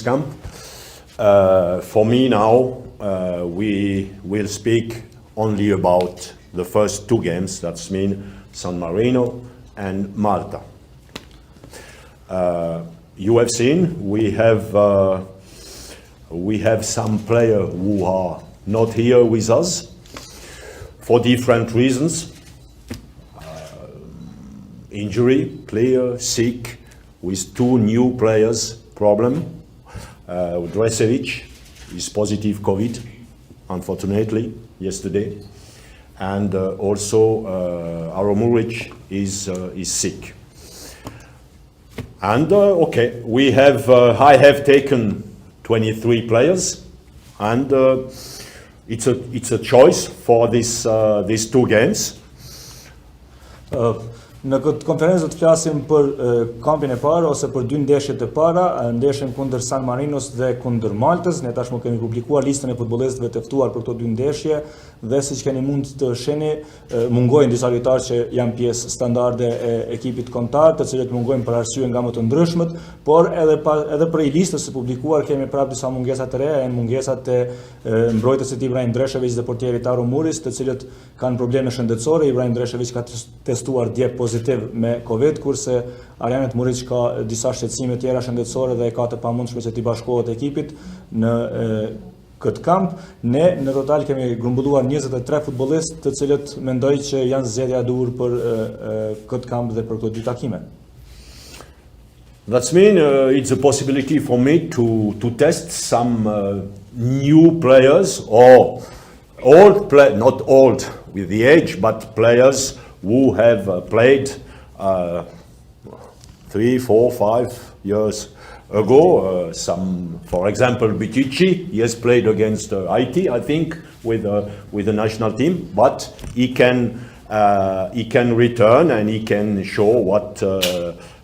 camp. For me now, we will speak only about the first two games, that's mean San Marino and Malta. You have seen we have some players who are not here with us for different reasons. Injury, player sick, with two new players problem. Dresevic is positive COVID, unfortunately, yesterday. And also Aromuric is sick. And okay, we have, I have taken 23 players, and it's a choice for these two games. Në këtë konferencë do të flasim për kampin e parë ose për dy ndeshjet e para, ndeshjen kundër San Marinos dhe kundër Maltës. Ne tashmë kemi publikuar listën e futbollistëve të ftuar për këto dy ndeshje dhe siç keni mund të shihni, mungojnë disa lojtarë që janë pjesë standarde e ekipit kombëtar, të cilët mungojnë për arsye nga më të ndryshmet, por edhe prej listës së publikuar kemi prapë disa mungesa të reja, janë mungesat e mbrojtësit Ibrahim Dreshević dhe portierit Aro Muris, të cilët kanë probleme shëndetësore. Ibrahim Dreshević ka testuar dje pozitiv me COVID, kurse Arjanet Muric ka disa shqetësime tjera shëndetësore dhe ka të pamundshme që t'i bashkohet ekipit në këtë kamp. Ne në total kemi grumbulluar 23 futbollistë, të cilët mendoj që janë zgjedhja e duhur për këtë kamp dhe për këto dy takime. That means it's a possibility for me to test some new players or old not old with the age, but players who have played 3, 4, 5 years ago. Some, for example, Bitici, he has played against Haiti, I think, with the national team, but he can return and he can show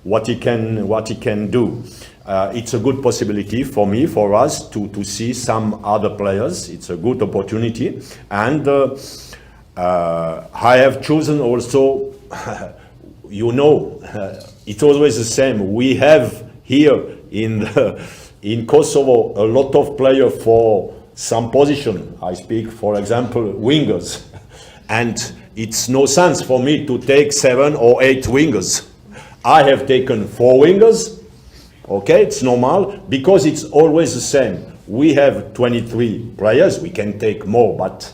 what he can do. It's a good possibility for me, for us, to see some other players. It's a good opportunity, and I have chosen also, you know, it's always the same. We have here in Kosovo a lot of players for some position. I speak, for example, wingers, and it's no sense for me to take 7 or 8 wingers. I have taken 4 wingers. Okay, it's normal, because it's always the same. We have 23 players, we can take more, but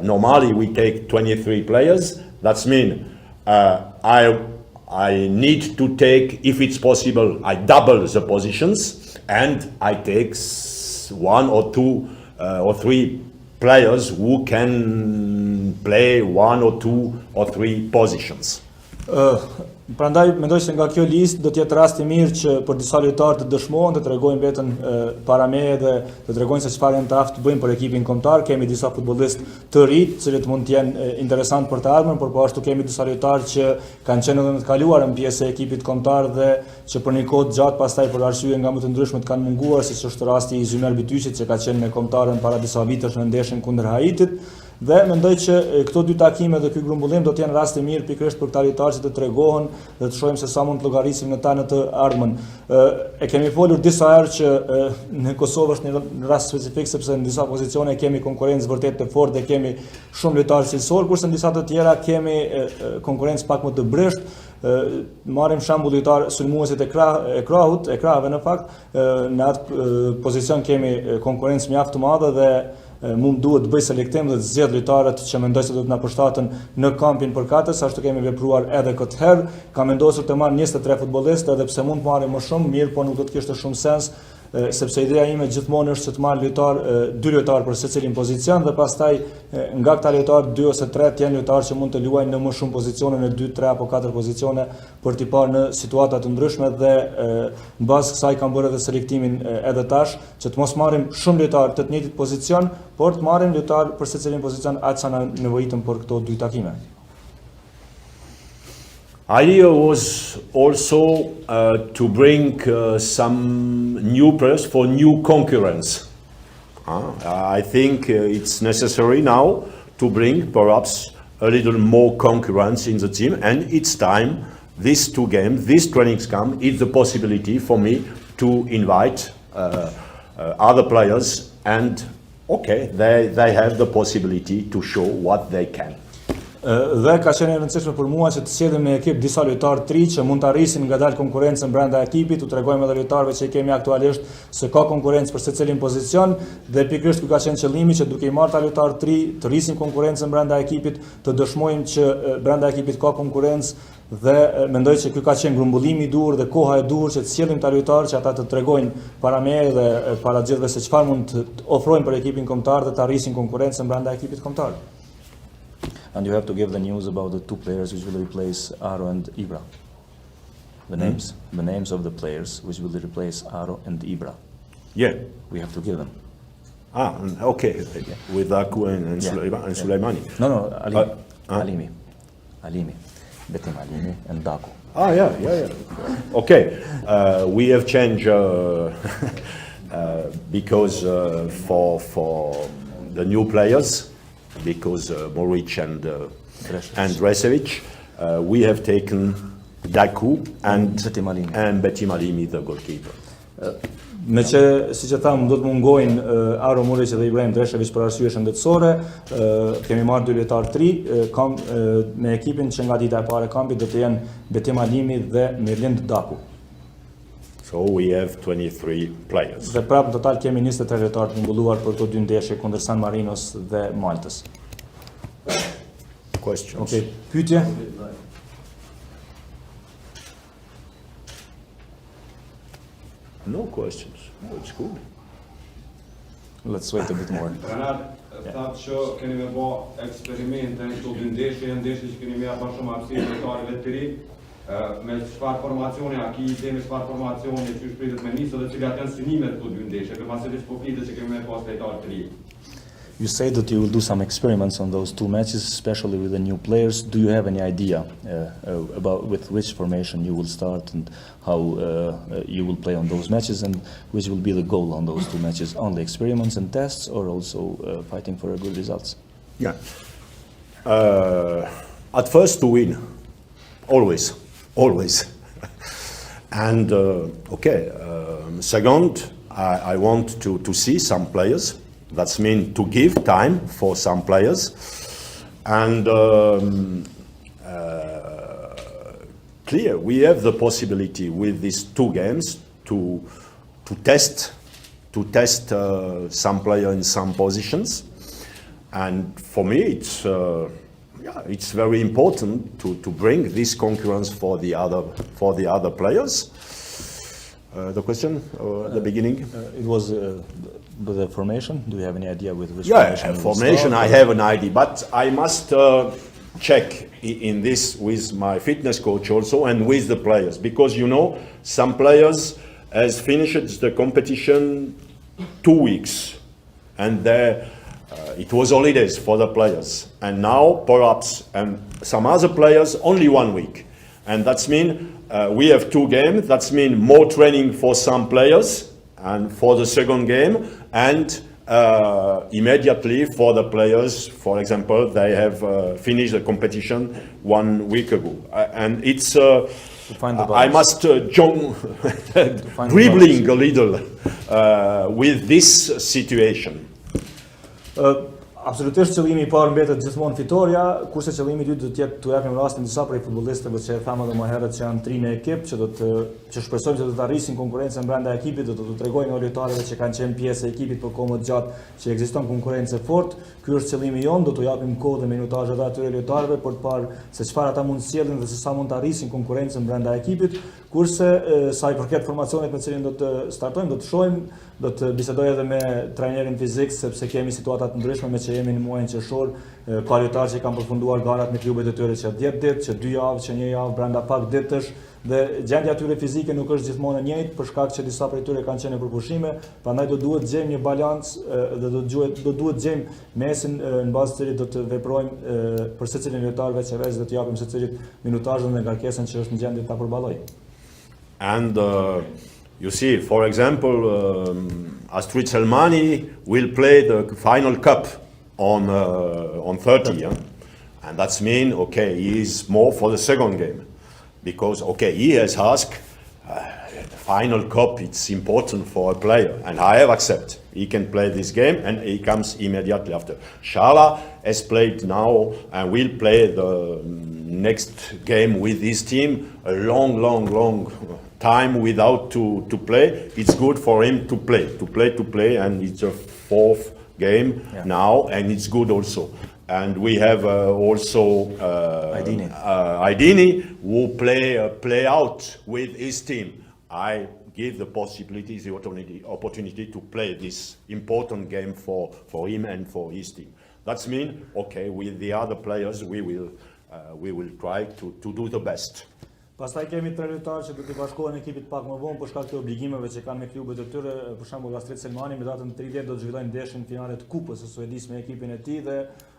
normally we take 23 players. That means I need to take, if it's possible, I double the positions, and I take 1 or 2 or 3 players who can play 1 or 2 or 3 positions. Prandaj mendoj se nga kjo listë do të jetë rasti mirë që për disa lojtarë të dëshmohen, të tregojnë veten para meje dhe të tregojnë se çfarë janë të aftë të bëjnë për ekipin kombëtar. Kemi disa futbollistë të rinj, të cilët mund të jenë interesant për të ardhmen, por po ashtu kemi disa lojtarë që kanë qenë edhe në të kaluarën pjesë e ekipit kombëtar dhe që për një kohë gjatë pastaj për arsye nga më të ndryshmet kanë munguar, siç është rasti i Zymer Bityçit që ka qenë me kombëtarën para disa vitesh në ndeshjen kundër Haitit. Dhe mendoj që këto dy takime dhe ky grumbullim do të jenë raste mirë pikërisht për këta lojtarë që të tregohen dhe të shohim se sa mund të llogarisim në ta në të ardhmen. E kemi folur disa herë që në Kosovë është një rast specifik, sepse në disa pozicione kemi konkurrencë vërtet të fortë dhe kemi shumë lojtarë cilësor, kurse në disa të tjera kemi konkurrencë pak më të breshtë. Marrim shembull lojtar sulmuesit e krahëve në fakt, në atë pozicion kemi konkurrencë mjaft të madhe dhe mund duhet të bëj selektim dhe të zgjedh lojtarët që mendoj se do të na përshtaten në kampin përkatës, ashtu kemi vepruar edhe këtë herë. Kam vendosur të marr 23 futbollistë, edhe pse mund të marrim më shumë, mirë, po nuk do të kishte shumë sens, sepse ideja ime gjithmonë është që të marr dy lojtarë për secilin pozicion dhe pastaj nga këta lojtarë 2 ose 3 të jenë lojtarë që mund të luajnë në më shumë pozicione, në 2, 3 apo 4 pozicione për t'i parë në situata të ndryshme dhe mbas kësaj kam bërë edhe selektimin edhe tash që të mos marrim shumë lojtarë të njëjtit pozicion, por të marrim lojtarë për secilin pozicion aq sa na nevojitëm për këto dy takime. Idea was also to bring some new players for new concurrence. I think it's necessary now to bring perhaps a little more concurrence in the team, and it's time, these 2 games, this training camp, is the possibility for me to invite other players, and okay, they have the possibility to show what they can. Dhe ka qenë e rëndësishme për mua që të sjellim në ekip disa lojtarë të ri që mund të arrisin ngadalë konkurrencën brenda ekipit, u tregojmë edhe lojtarëve që i kemi aktualisht se ka konkurrencë për secilin pozicion dhe pikërisht ky ka qenë qëllimi që duke i marrë ta lojtarë të ri të rrisim konkurrencën brenda ekipit, të dëshmojmë që brenda ekipit ka konkurrencë dhe mendoj që ky ka qenë grumbullimi i dur dhe koha e dur që të sjellim ta lojtarë që ata të tregojnë para meje dhe para gjithëve se çfarë mund të ofrojnë për ekipin kombëtar dhe të arrisin konkurrencën brenda ekipit kombëtar. And you have to give the news about the two players which will replace Aro and Ibra. The names of the players which will replace Aro and Ibra. Yeah. We have to give them. Okay. With Aku and Suleimani. No, Alimi. Betim Alimi and Daku. Yeah. Okay. We have changed because for the new players, because Moric and Dresevic, we have taken Daku and Betim Alimi, the goalkeeper. Me që, si që thamë, do të mungojnë Aro Muric dhe Ibrahim Dreshevic për arsye shëndetësore, kemi marrë 2 lojtarë të ri, me ekipin që nga dita e parë e kampit do të jenë Betim Alimi dhe Mirlind Daku. So we have 23 players. Dhe prapë në total kemi 23 lojtarë të mbulluar për këto 2 ndeshje kundër San Marinos dhe Maltës. Questions? Okay, pyetje? No questions. No, it's good. Let's wait a bit more. Renat, thatë që keni me bo eksperimente në këto 2 ndeshje që keni me bërë shumë arsi lojtarëve të ri, me çfarë formacioni, a ki ide me çfarë formacioni që shpritet me nisë dhe cilat janë synimet këto 2 ndeshje, për masë po flitet që kemi me pas lojtarë të ri. You say that you will do some experiments on those 2 matches, especially with the new players. Do you have any idea about with which formation you will start and how you will play on those matches, and which will be the goal on those 2 matches? Only experiments and tests, or also fighting for a good results? Yeah. At first to win, always. And second, I want to see some players. That's mean to give time for some players, and clear we have the possibility with these 2 games to test some player in some positions, and for me it's very important to bring this concurrence for the other players. The question at the beginning? It was with the formation. Do you have any idea with which formation? I have an idea, but I must check in this with my fitness coach also and with the players, because some players has finished the competition 2 weeks, and it was holidays for the players, and now perhaps and some other players only 1 week, and that's mean we have 2 games. That's mean more training for some players and for the second game, and immediately for the players, for example, they have finished the competition 1 week ago, and it's I must dribbling a little with this situation. Absolutisht qëllimi I parë mbetet gjithmonë fitoria, kurse qëllimi I dytë do të jetë t'u japim rastin disa prej futbollistëve që e thamë edhe më herët që janë 3 në ekip, që shpresojmë se do të arrisin konkurrencën brenda ekipit, do të tregojnë lojtarëve që kanë qenë pjesë e ekipit për kohë më të gjatë që ekziston konkurrencë e fortë. Ky është qëllimi jon, do t'u japim kohë dhe minutazhe edhe atyre lojtarëve për të parë se çfarë ata mund të sjellin dhe se sa mund të arrisin konkurrencën brenda ekipit, kurse sa I përket formacionit me cilin do të startojmë, do të shohim, do të bisedoj edhe me trajnerin fizik, sepse kemi situata të ndryshme me që jemi në muajin qershor, ka lojtarë që kanë përfunduar garat me klubet e tyre që 10 ditë, që 2 javë, që 1 javë, brenda pak ditësh, dhe gjendja e tyre fizike nuk është gjithmonë e njëjtë për shkak që disa prej tyre kanë qenë në përpushime, prandaj do duhet të gjejmë një balancë dhe do duhet të gjejmë mesin në bazë të cilit do të veprojmë për secilin lojtar veçanërisht do të japim secilit minutazhin dhe ngarkesën që është në gjendje ta përballojë. And you see, for example, Astrid Selmani will play the final cup on 30, yeah? And that's mean, okay, he is more for the second game, because okay, he has asked final cup, it's important for a player, and I have accepted. He can play this game, and he comes immediately after. Shala has played now, and will play the next game with his team. A long time without to play. It's good for him to play, and it's a fourth game now, and it's good also. And we have also Aidini, who play out with his team. I give the possibility, the opportunity to play this important game for him and for his team. That means, okay, with the other players, we will try to do the best. Pastaj kemi 3 lojtarë që do t'i bashkohen ekipit pak më vonë për shkak të obligimeve që kanë me klubet e tyre. Për shembull, Astrid Selmani me datën 30 do të zhvillojnë ndeshjen finale të Kupës së Suedisë me ekipin e tij dhe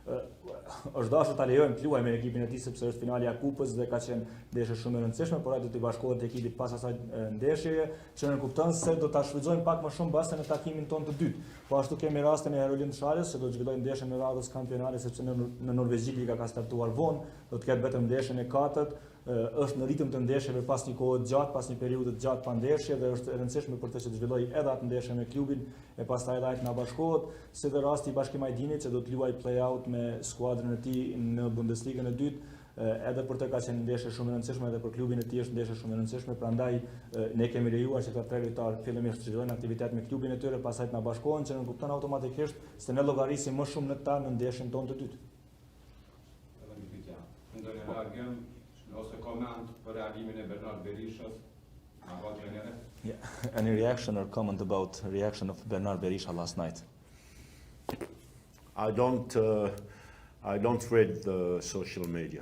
është dashur ta lejojmë të luajë me ekipin e tij sepse është finalja e Kupës dhe ka qenë ndeshje shumë e rëndësishme, por ai do t'i bashkohet ekipit pas asaj ndeshjeje, që ne kupton se do ta shfrytëzojmë pak më shumë basën në takimin tonë të dytë. Po ashtu kemi rastin e Herolin Challandes që do të zhvillojë ndeshjen e radhës kampionale sepse në Norvegjik liga ka startuar vonë, do të ketë vetëm ndeshjen e katërt. Është në ritëm të ndeshjeve pas një kohë gjatë, pas një periudhe të gjatë pa ndeshje dhe është e rëndësishme për të që të zhvillojë edhe atë ndeshje me klubin e pastaj edhe ai të na bashkohet, si dhe rasti i Bashkim Ajdinit që do të luajë play-out me skuadrën e tij në Bundesligën e dytë, edhe për të ka qenë ndeshje shumë e rëndësishme edhe për klubin e tij është ndeshje shumë e rëndësishme, prandaj ne kemi lejuar që këta 3 lojtarë fillimisht të zhvillojnë aktivitet me klubin e tyre, pastaj të na bashkohen që ne kupton automatikisht se ne llogarisim më shumë në ta në ndeshjen tonë të dytë. Yeah. Any reaction or comment about reaction of Bernard Berisha last night? I don't read the social media.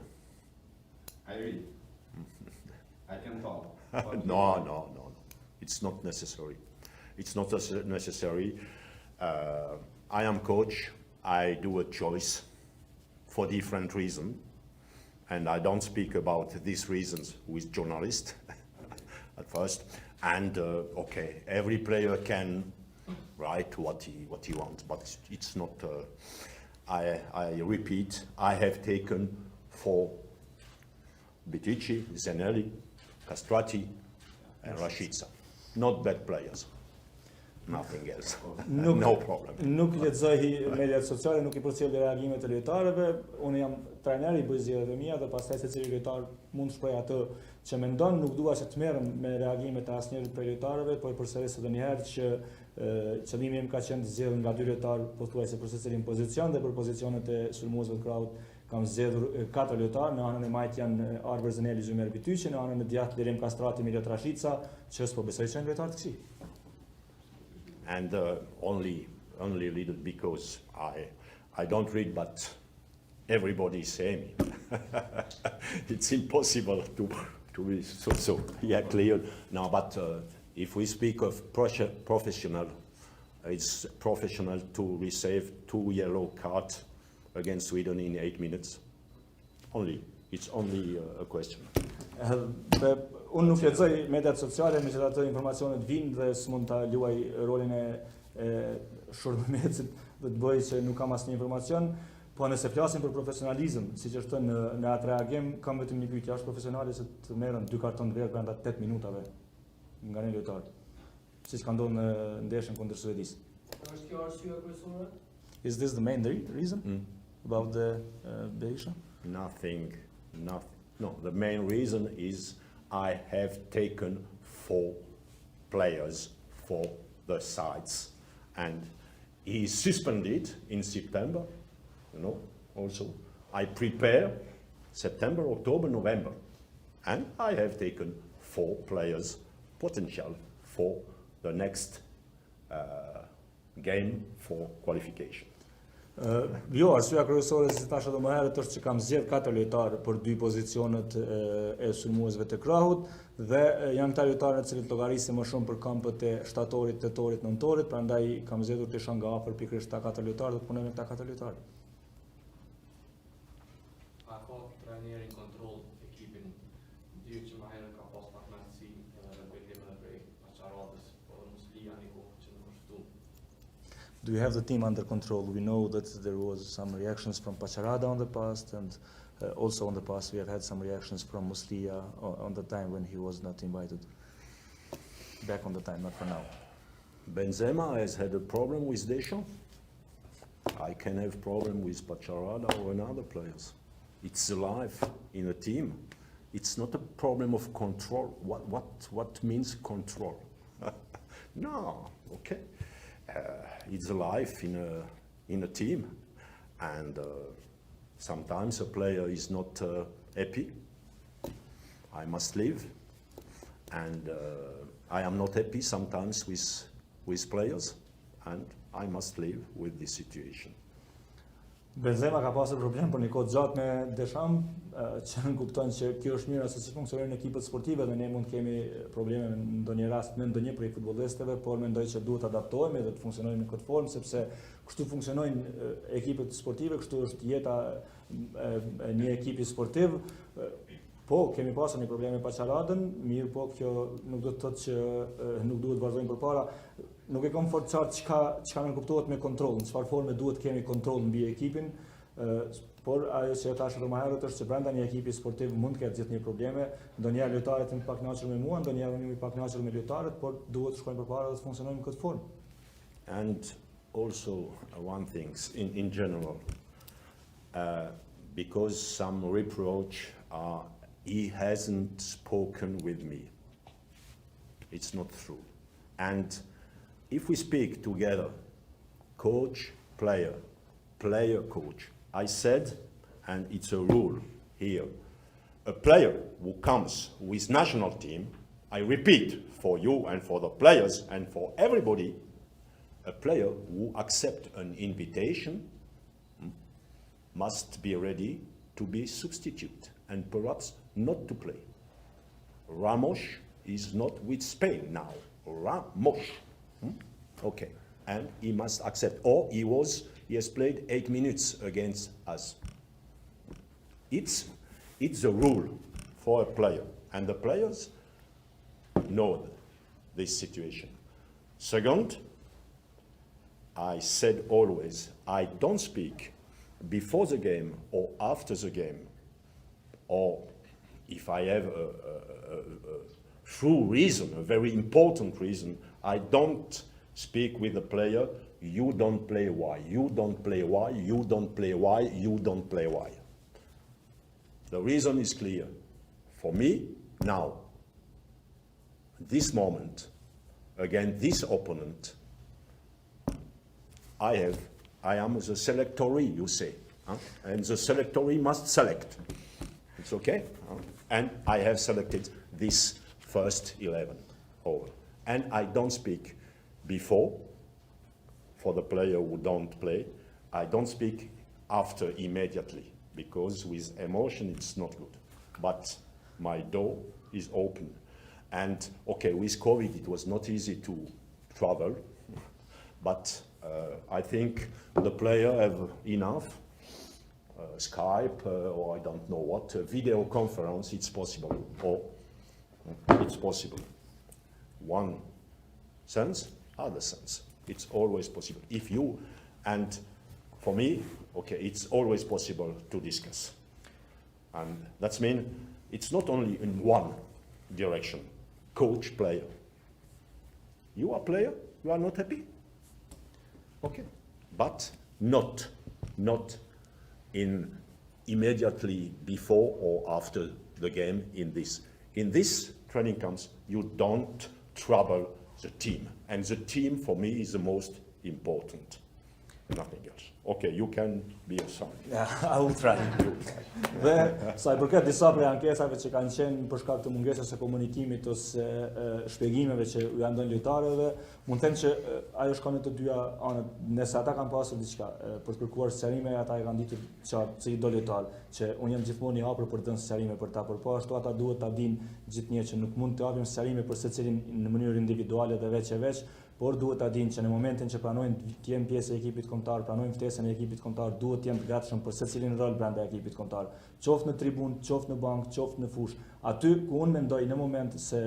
I read. I can talk. No. It's not necessary. It's not necessary. I am coach. I do a choice for different reasons. And I don't speak about these reasons with journalists at first. And okay, every player can write what he wants, but it's not. I repeat, I have taken for Bitici, Zenelli, Castrati, and Rashica. Not bad players. Nothing else. No problem. Nuk lexoj mediat sociale, nuk I përcjell reagimet e lojtarëve. Unë jam trajneri, bëj zgjedhjet e mia dhe pastaj secili lojtar mund të shpreh atë që mendon, nuk dua që të merrem me reagimet e asnjërit prej lojtarëve, por përsëris edhe një herë që qëllimi im ka qenë të zgjedh nga 2 lojtarë pothuajse për secilin pozicion dhe për pozicionet e sulmuesve të krahut kam zgjedhur 4 lojtarë. Në anën e majt janë Arber Zeneli, Zymer Bityqi, në anën e djathtë Lirim Kastrati, Miljot Rashica, që s'po besoj që janë lojtarë të kësij. And only a little because I don't read, but everybody is saying it's impossible to be so clear now. But if we speak of professional, it's professional to receive 2 yellow cards against Sweden in 8 minutes. It's only a question. Unë nuk lexoj mediat sociale, megjithatë informacionet vinë dhe s'mund ta luaj rolin e shurmëmecit dhe të bëj që nuk kam asnjë informacion, po nëse flasim për profesionalizëm, siç është në atë reagim, kam vetëm një pyetje, është profesionale se të merren 2 karton verdh brenda 8 minutave nga një lojtar, siç ka ndodhur në ndeshjen kundër Suedisë. Është kjo arsyeja kryesore? Is this the main reason about the Berisha? Nothing. No, the main reason is I have taken 4 players for the sides, and he is suspended in September. Also I prepare September, October, November, and I have taken 4 players potential for the next game for qualification. Jo, arsyeja kryesore si thash edhe më herët është që kam zgjedh 4 lojtarë për 2 pozicionet e sulmuesve të krahut dhe janë këta lojtarë të cilët llogarisin më shumë për kampët e shtatorit, tetorit, nëntorit, prandaj kam zgjedhur të isha nga afër pikërisht këta 4 lojtarë dhe të punoj me këta 4 lojtarë. A ka trajneri në kontroll ekipin? Dy që më herët ka pas pak mundësi vendimet prej Challandes, por Muslia niku që nuk është tu. Do you have the team under control? We know that there was some reactions from Pacharada on the past, and also in the past we have had some reactions from Muslia on the time when he was not invited. back on the time, not for now. Benzema has had a problem with Deschamps. I can have problem with Pacharada or another players. It's life in a team. It's not a problem of control. What means control? No, okay. It's life in a team, and sometimes a player is not happy. I must leave, and I am not happy sometimes with players, and I must live with this situation. Benzema ka pasur problem për një kohë gjatë me Deschamps, që në kupton që kjo është mirë se si funksionojnë ekipet sportive dhe ne mund të kemi probleme në ndonjë rast me ndonjë prej futbollistëve, por mendoj që duhet të adaptohemi dhe të funksionojmë në këtë formë, sepse kështu funksionojnë ekipet sportive, kështu është jeta e një ekipi sportiv. Po, kemi pasur një probleme pa Qaradën, mirë po kjo nuk do të thotë që nuk duhet vazhdojmë përpara. Nuk e kam fort qartë çka më kuptohet me kontroll, në çfarë forme duhet kemi kontroll mbi ekipin, por ajo që thash edhe më herët është që brenda një ekipi sportiv mund të ketë gjithnjë probleme, ndonjëherë lojtarët janë të pakënaqur me mua, ndonjëherë unë jam i pakënaqur me lojtarët, por duhet të shkojmë përpara dhe të funksionojmë në këtë formë. And also one thing in general, because some reproach he hasn't spoken with me. It's not true. And if we speak together, coach, player, player, coach, I said, and it's a rule here, a player who comes with national team, I repeat for you and for the players and for everybody, a player who accepts an invitation must be ready to be substitute and perhaps not to play. Ramos is not with Spain now. Ramos. Okay. And he must accept. Or he has played 8 minutes against us. It's a rule for a player. And the players know this situation. Second, I said always, I don't speak before the game or after the game, or if I have a true reason, a very important reason, I don't speak with the player, you don't play why, you don't play why, you don't play why, you don't play why. The reason is clear. For me, now, this moment, against this opponent, I am the selectoree, you say, and the selectoree must select. It's okay? And I have selected this first 11 over. And I don't speak before for the player who don't play. I don't speak after immediately, because with emotion it's not good. But my door is open. And okay, with COVID it was not easy to travel, but I think the player have enough Skype or I don't know what, video conference, it's possible. Or it's possible. One sense, other sense. It's always possible. If you, and for me, okay, it's always possible to discuss. And that means it's not only in one direction, coach, player. You are player, you are not happy? Okay, but not in immediately before or after the game in this. In this training camps, you don't trouble the team. And the team for me is the most important. Nothing else. Okay, you can be a son. Yeah, I will try. Dhe sa i përket disa prej ankesave që kanë qenë për shkak të mungesës së komunikimit ose shpjegimeve që u janë dhënë lojtarëve, mund të them që ajo shkon në të dyja anët. Nëse ata kanë pasur diçka për të kërkuar sqarime, ata e kanë ditur qartë se i do lojtar, që unë jam gjithmonë i hapur për të dhënë sqarime për ta, por po ashtu ata duhet ta dinë gjithnjë që nuk mund të japim sqarime për secilin në mënyrë individuale dhe veç e veç, por duhet ta dinë që në momentin që pranojnë të jenë pjesë e ekipit kombëtar, pranojnë ftesën e ekipit kombëtar, duhet të jenë të gatshëm për secilin rol brenda ekipit kombëtar, qoftë në tribunë, qoftë në bank, qoftë në fushë, aty ku unë mendoj në moment se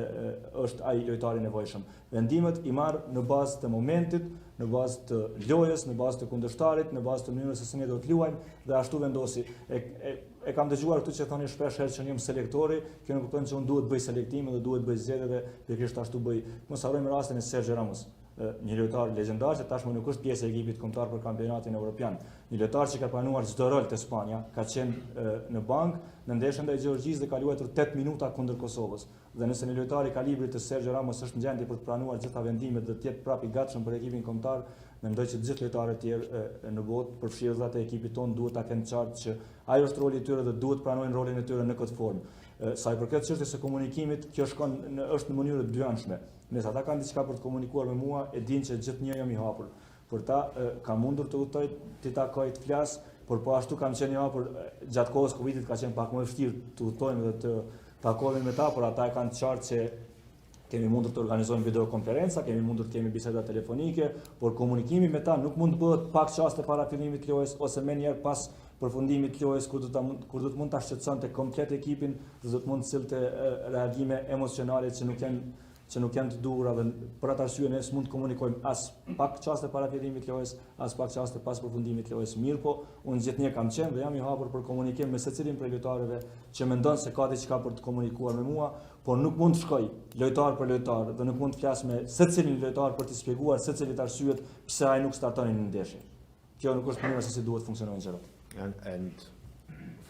është ai lojtari i nevojshëm. Vendimet i marr në bazë të momentit, në bazë të lojës, në bazë të kundërshtarit, në bazë të mënyrës se si ne do të luajmë dhe ashtu vendosi. E kam dëgjuar këtu që thoni shpesh herë që jam selektori, kjo nuk kupton që unë duhet bëj selektime dhe duhet bëj zgjedhje dhe pikërisht ashtu bëj. Mos harrojmë rastin e Sergio Ramos, një lojtar legjendar që tashmë nuk është pjesë e ekipit kombëtar për kampionatin evropian. Një lojtar që ka planuar çdo rol te Spanja, ka qenë në bankë në ndeshjen ndaj Gjeorgjisë dhe ka luajtur 8 minuta kundër Kosovës. Dhe nëse një lojtar i kalibrit të Sergio Ramos është në gjendje për të planuar gjitha vendimet dhe të jetë prapë i gatshëm për ekipin kombëtar, mendoj që të gjithë lojtarët e tjerë në botë, përfshirëdhat e ekipit tonë, duhet ta kenë qartë që ajo është roli i tyre dhe duhet pranojnë rolin e tyre në këtë formë. Sa i përket çështjes së komunikimit, kjo është në mënyrë të dyanshme. Nëse ata kanë diçka për të komunikuar me mua, e dinë që gjithnjë jam i hapur. Për ta kam mundur të udhtoj, të takoj, të flas, por po ashtu kam qenë i hapur gjatë kohës Covidit, ka qenë pak më e vështirë të udhtojmë dhe të takohemi me ta, por ata e kanë qartë që kemi mundur të organizojmë videokonferenca, kemi mundur të kemi biseda telefonike, por komunikimi me ta nuk mund të bëhet pak qaste para fillimit të lojës ose më njëherë pas përfundimit të lojës kur do të mund ta shqetësonte komplet ekipin dhe do të mund të sillte reagime emocionale që nuk janë të duhura dhe për atë arsye ne s'mund të komunikojmë as pak qaste para fillimit të lojës, as pak qaste pas përfundimit të lojës. Mirë po, unë gjithnjë kam qenë dhe jam i hapur për komunikim me secilin prej lojtarëve që mendon se ka diçka për të komunikuar me mua, por nuk mund të shkoj lojtar për lojtar dhe nuk mund të flas me secilin lojtar për të shpjeguar secilit arsyet pse ai nuk startonin në ndeshje. Kjo nuk është mënyra se si duhet funksionojnë gjërat. And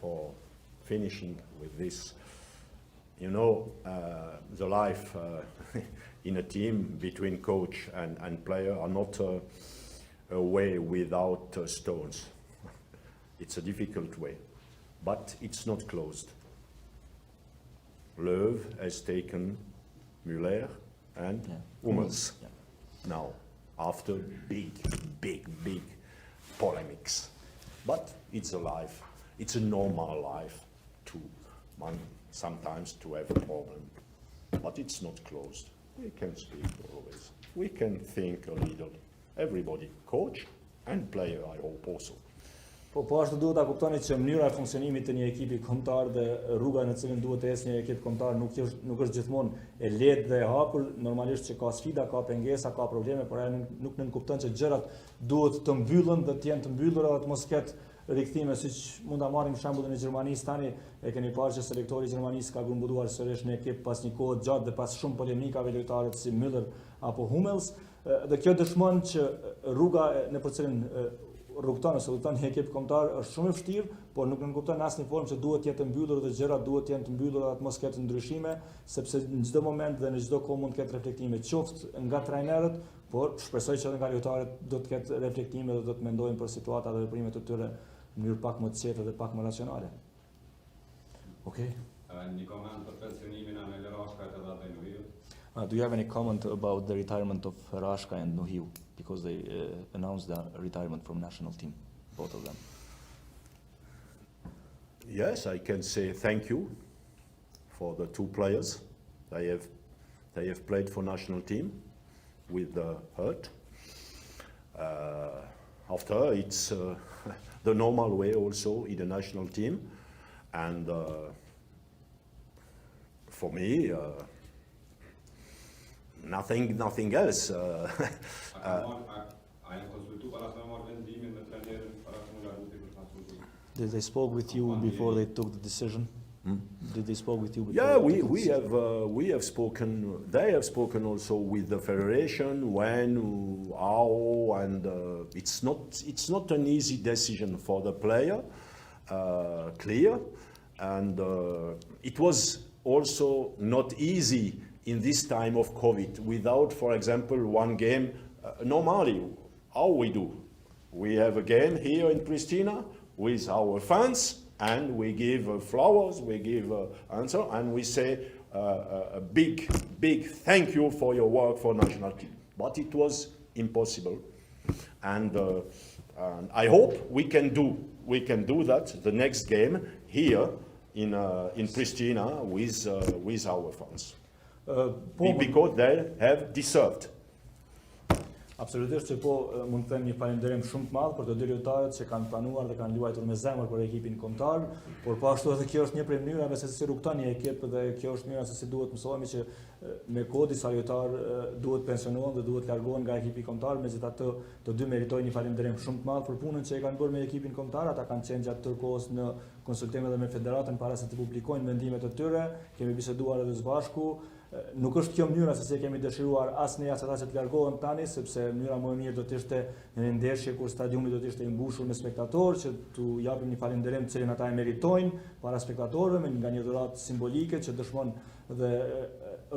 for finishing with this, you know, the life in a team between coach and player are not a way without stones. It's a difficult way, but it's not closed. Löw has taken Müller and Hummels now, after big polemics. But it's a life, it's a normal life sometimes to have a problem. But it's not closed. We can speak always. We can think a little. Everybody, coach and player, I hope also. Po ashtu duhet ta kuptoni që mënyra e funksionimit të një ekipi kombëtar dhe rruga në cilën duhet të ecë një ekip kombëtar nuk është gjithmonë e lehtë dhe e hapur, normalisht që ka sfida, ka pengesa, ka probleme, por ai nuk nënkupton që gjërat duhet të mbyllen dhe të jenë të mbyllura dhe të mos ketë rikthime, siç mund ta marrim shembullin e Gjermanisë tani, e keni parë që selektori i Gjermanisë ka grumbulluar sërish në ekip pas një kohe gjatë dhe pas shumë polemikave lojtarët si Müller apo Hummels, dhe kjo dëshmon që rruga në për cilën rrugton ose udhton një ekip kombëtar është shumë e vështirë, por nuk nënkupton në asnjë formë që duhet të jetë mbyllur dhe gjërat duhet të jenë të mbyllura, atë mos ketë ndryshime, sepse në çdo moment dhe në çdo kohë mund të ketë reflektime qoftë nga trajnerët, por shpresoj që edhe nga lojtarët do të ketë reflektime dhe do të mendojnë për situata dhe veprimet e tyre në mënyrë pak më të qetë dhe pak më racionale. Okej. Një koment për pensionimin e Anel Rashkajt edhe atë Nuhiu. Do you have any comment about the retirement of Rashka and Nuhiu, because they announced their retirement from national team, both of them? Yes, I can say thank you for the two players. They have played for national team with hurt. After it's the normal way also in the national team, and for me. Nothing else. Did they spoke with you before they took the decision? Did they spoke with you before? Yeah, we have spoken. They have spoken also with the federation when, how, and it's not an easy decision for the player. Clear, and it was also not easy in this time of COVID, without, for example, one game. Normally, how we do? We have a game here in Pristina with our fans, and we give flowers, we give answer, and we say a big thank you for your work for national team. But it was impossible, and I hope we can do that the next game here in Pristina with our fans. Because they have deserved. Absolutisht që po mund të them një falënderim shumë të madh për të dy lojtarët që kanë planuar dhe kanë luajtur me zemër për ekipin kombëtar, por po ashtu edhe kjo është një prej mënyrave se si rrugton një ekip dhe kjo është mënyra se si duhet mësohemi që me kohë disa lojtarë duhet pensionohen dhe duhet largohen nga ekipi kombëtar, megjithatë të dy meritojnë një falënderim shumë të madh për punën që e kanë bërë me ekipin kombëtar, ata kanë qenë gjatë tërë kohës në konsultime dhe me federatën para se të publikojnë mendimet e tyre, kemi biseduar edhe së bashku. Nuk është kjo mënyra se si kemi dëshiruar as ne as ata që të largohen tani, sepse mënyra më e mirë do të ishte në një ndeshje kur stadiumi do të ishte i mbushur me spektatorë, që t'u japim një falënderim të cilin ata e meritojnë para spektatorëve nga një dhuratë simbolike që dëshmon dhe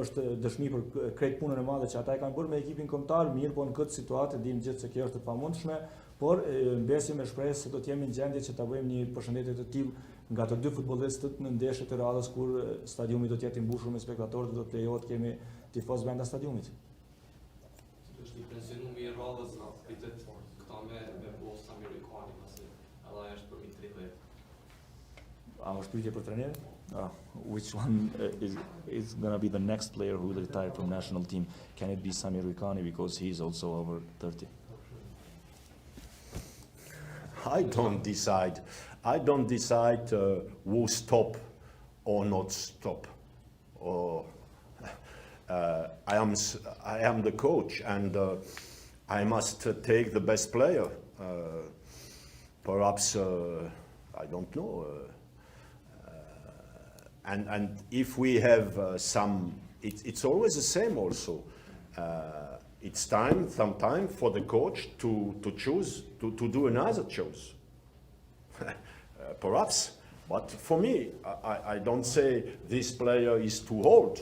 është dëshmi për krejt punën e madhe që ata e kanë bërë me ekipin kombëtar, mirë po në këtë situatë dimë gjithë se kjo është e pamundshme, por mbesim me shpresë se do të jemi në gjendje që ta bëjmë një përshëndetje të tillë nga të dy futbollistët në ndeshjet e radhës kur stadiumi do të jetë i mbushur me spektatorë dhe do të lejohet kemi tifoz brenda stadiumit. Është një pensionum i radhës nga pritet këta me post amerikani, pasi edhe është për 30. A është pyetje për trenerin? Which one is going to be the next player who will retire from national team? Can it be Samir Rikani because he is also over 30? I don't decide. I don't decide who stop or not stop. Or I am the coach, and I must take the best player. Perhaps I don't know. And if we have some, it's always the same. Also, it's some time for the coach to choose to do another choice. Perhaps, but for me, I don't say this player is too old.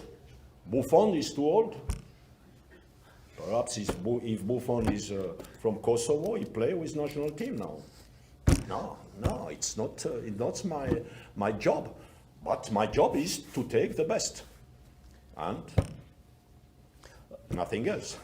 Buffon is too old. Perhaps if Buffon is from Kosovo, he play with national team now. No, it's not. It's not my job. But my job is to take the best, and nothing else.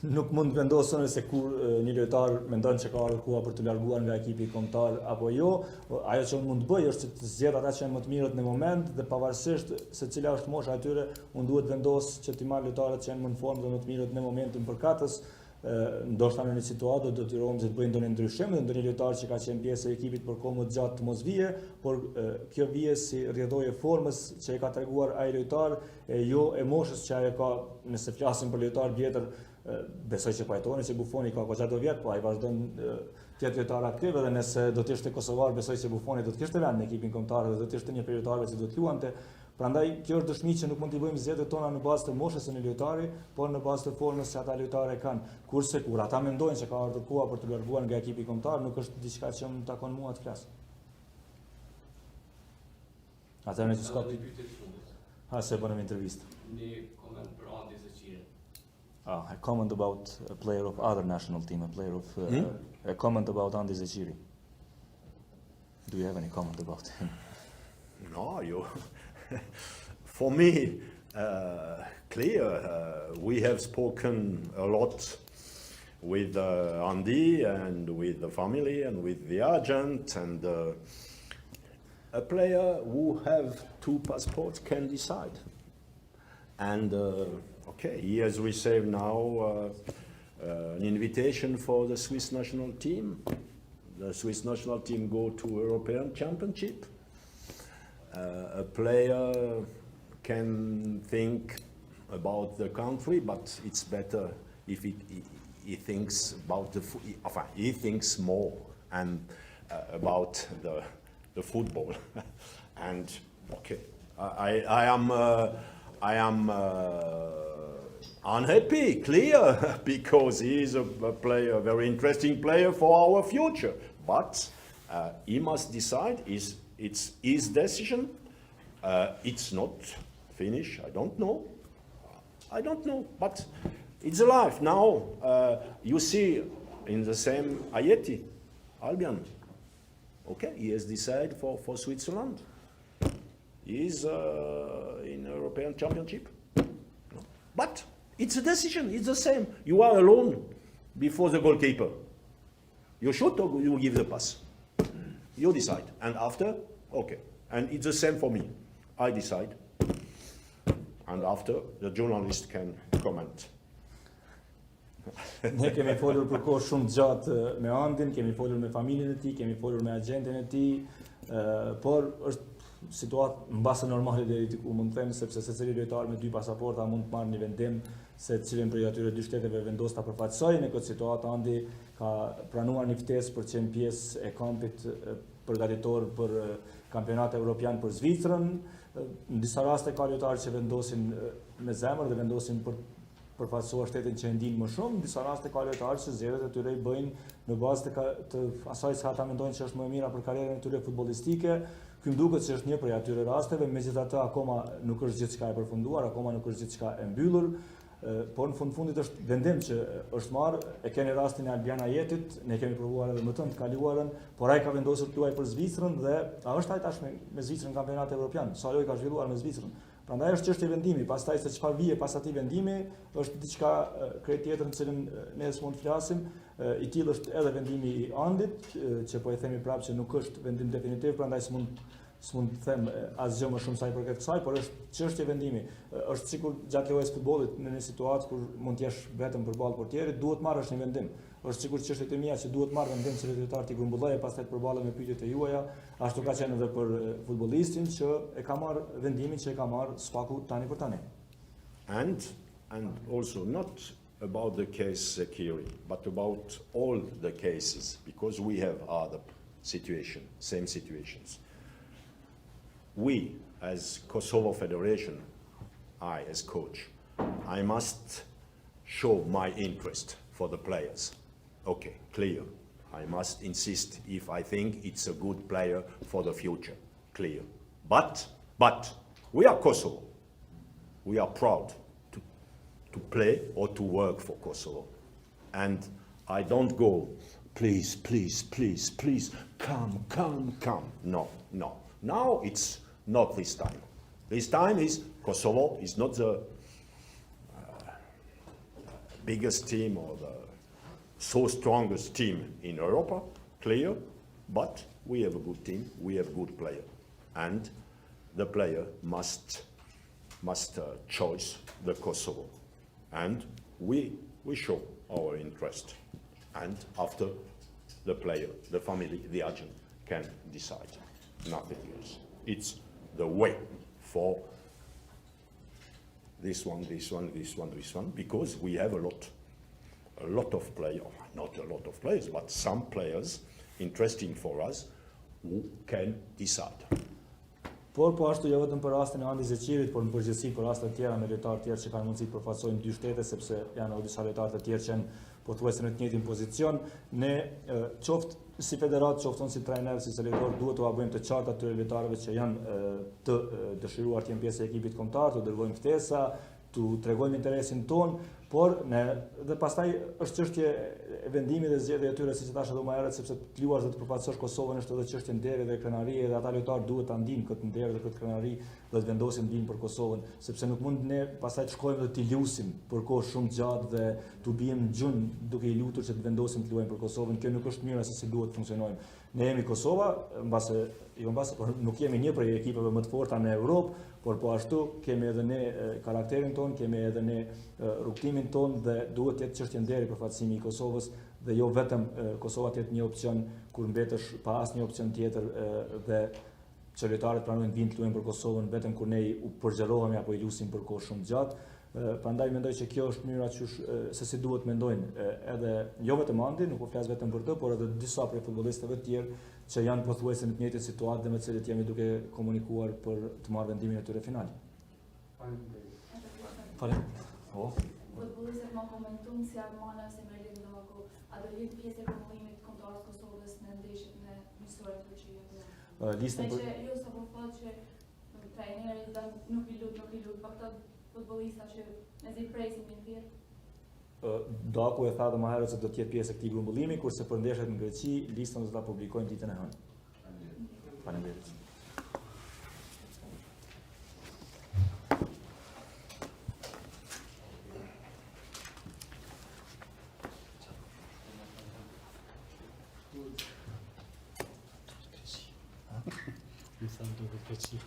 Nuk mund të vendosën se kur një lojtar mendon që ka ardhur koha për të larguar nga ekipi kombëtar apo jo. Ajo që unë mund të bëj është të zgjedh ata që janë më të mirët në moment dhe pavarësisht se cila është mosha e tyre, unë duhet vendos që të marr lojtarët që janë më në formë dhe më të mirët në momentin përkatës. Ndoshta në një situatë do të detyrohem se të bëj ndonjë ndryshim dhe ndonjë lojtar që ka qenë pjesë e ekipit për kohë më të gjatë të mos vije, por kjo vije si rrjedhojë formës që e ka treguar ai lojtar, jo e moshës që ai ka, nëse flasim për lojtar vjetër, besoj që pajtoni që Buffoni ka goxha do vjet, po ai vazhdon të jetë lojtar aktiv dhe nëse do të ishte kosovar, besoj që Buffoni do të kishte vend në ekipin kombëtar dhe do të ishte një prej lojtarëve që do të luante. Prandaj kjo është dëshmi që nuk mund t'i bëjmë zgjedhjet tona në bazë të moshës së një lojtari, por në bazë të formës që ata lojtarë kanë. Kurse kur ata mendojnë se ka ardhur koha për të larguar nga ekipi kombëtar, nuk është diçka që më takon mua të flas. Atëherë ne s'ka pyetje të fundit. Se bënëm intervistë. Një koment për Andi Zeqirin. A comment about a player of other national team, a comment about Andi Zeqiri. Do you have any comment about him? No, for me, clear. We have spoken a lot with Andy and with the family and with the agent, and a player who have two passports can decide. And okay, he has received now an invitation for the Swiss national team. The Swiss national team go to European Championship. A player can think about the country, but it's better if he thinks about he thinks more and about the football. And okay, I am unhappy, clear, because he is a player, a very interesting player for our future. But he must decide. It's his decision. It's not finished. I don't know. But it's life now. You see, in the same Ayeti, Albion. Okay, he has decided for Switzerland. He is in European Championship. No. But it's a decision. It's the same. You are alone before the goalkeeper. You shoot or you give the pass. You decide. And after, okay. And it's the same for me. I decide. And after, the journalist can comment. Ne kemi folur për kohë shumë gjatë me Andin, kemi folur me familjen e tij, kemi folur me agentin e tij, por është situatë mbase normale deri diku mund të them, sepse secili lojtar me 2 pasaporta mund të marrë një vendim se cilin prej atyre 2 shteteve vendos ta përfaqësojë. Në këtë situatë Andi ka pranuar një ftesë për të qenë pjesë e kampit përgatitor për kampionatin evropian për Zvicrën. Në disa raste ka lojtarë që vendosin me zemër dhe vendosin për përfaqësuar shtetin që e ndin më shumë. Në disa raste ka lojtarë që zgjedhjet e tyre i bëjnë në bazë të asaj që ata mendojnë që është më e mira për karrierën e tyre futbollistike. Ky më duket se është një prej atyre rasteve, megjithatë akoma nuk është gjithçka e përfunduar, akoma nuk është gjithçka e mbyllur. Por në fundit është vendim që është marrë, e keni rastin e Albian Ajetit, ne kemi provuar edhe më të kaluarën, por ai ka vendosur të luajë për Zvicrën dhe a është ai tashmë me Zvicrën në kampionatin evropian? Sa lojë ka zhvilluar me Zvicrën? Prandaj është çështje vendimi, pastaj se çfarë vije pas atij vendimi është diçka krejt tjetër në cilën ne s'mund të flasim. I tillë është edhe vendimi i Andit, që po e themi prapë që nuk është vendim definitiv, prandaj s'mund të them asgjë më shumë sa i përket kësaj, por është çështje vendimi. Është sikur gjatë lojës futbollit në një situatë kur mund të jesh vetëm përballë portierit, duhet marrësh një vendim. Është sikur çështjet e mia që duhet marrë vendim se lojtari ti grumbulloj e pastaj të përballet me pyetjet e juaja, ashtu ka qenë edhe për futbollistin që e ka marrë vendimin që e ka marrë spaku tani për tani. And also not about the case Kiri, but about all the cases, because we have other same situations. We, as Kosovo Federation, I as coach, I must show my interest for the players. Okay, clear. I must insist if I think it's a good player for the future. Clear. But we are Kosovo. We are proud to play or to work for Kosovo. And I don't go, please, come. No. Now it's not this time. This time is Kosovo is not the biggest team or the so strongest team in Europa, clear, but we have a good team, we have good player, and the player must choose the Kosovo, and we show our interest, and after the player, the family, the agent can decide, nothing else. It's the way for this one, because we have a lot of players, not a lot of players, but some players interesting for us who can decide. Por po ashtu jo vetëm për rastin e Andit Zeqirit, por në përgjithësi për raste të tjera me lojtarë të tjerë që kanë mundësi të përfaqësojnë 2 shtete, sepse janë edhe disa lojtarë të tjerë që janë pothuajse në të njëjtin pozicion. Ne qoftë si federat, qoftë si trajner, si selektor, duhet t'u bëjmë të qartë atyre lojtarëve që janë të dëshiruar të jenë pjesë e ekipit kombëtar, të dërgojmë ftesa, të tregojmë interesin ton, por dhe pastaj është çështje e vendimit dhe zgjedhjeve e tyre, siç e thash edhe më herët, sepse të luash dhe të përfaqësosh Kosovën është edhe çështje nderi dhe krenarie, dhe ata lojtarë duhet ta ndinë këtë nder dhe këtë krenari dhe të vendosin ndin për Kosovën, sepse nuk mund ne pastaj të shkojmë dhe të lusim për kohë shumë gjatë dhe të bijmë gjun duke i lutur që të vendosim të luajmë për Kosovën. Kjo nuk është mirë se si duhet të funksionojmë. Ne jemi Kosova, por nuk jemi një prej ekipeve më të forta në Europë, por po ashtu kemi edhe ne karakterin ton, kemi edhe ne rrugtimin ton dhe duhet të jetë çështje nderi përfaqësimi i Kosovës dhe jo vetëm Kosova të jetë një opcion kur mbetesh pa asnjë opcion tjetër dhe që lojtarët pranojnë vinë të luajnë për Kosovën vetëm kur ne u përgjerohemi apo i lusim për kohë shumë gjatë. Prandaj mendoj që kjo është mënyra se si duhet mendojnë edhe jo vetëm Andi, nuk po flas vetëm për të, por edhe disa prej futbollistëve të tjerë që janë pothuajse në të njëjtin situatë dhe me të cilët jemi duke komunikuar për të marrë vendimin e tyre final. Futbollistët më komentuan si Armana ose Merlin Daku, a do jetë pjesë e komunimit kombëtar të Kosovës në ndeshjet në misionin e Turqisë. Listën për ju sapo thotë që trajneri nuk i lut pa këta futbollista që mezi presin një thirr. Daku e tha dhe më herët se do të jetë pjesë e këtij grumbullimi, kurse për ndeshjet në Greqi listën do ta publikojmë ditën e hënë. Faleminderit. Mi sa duket Greqi.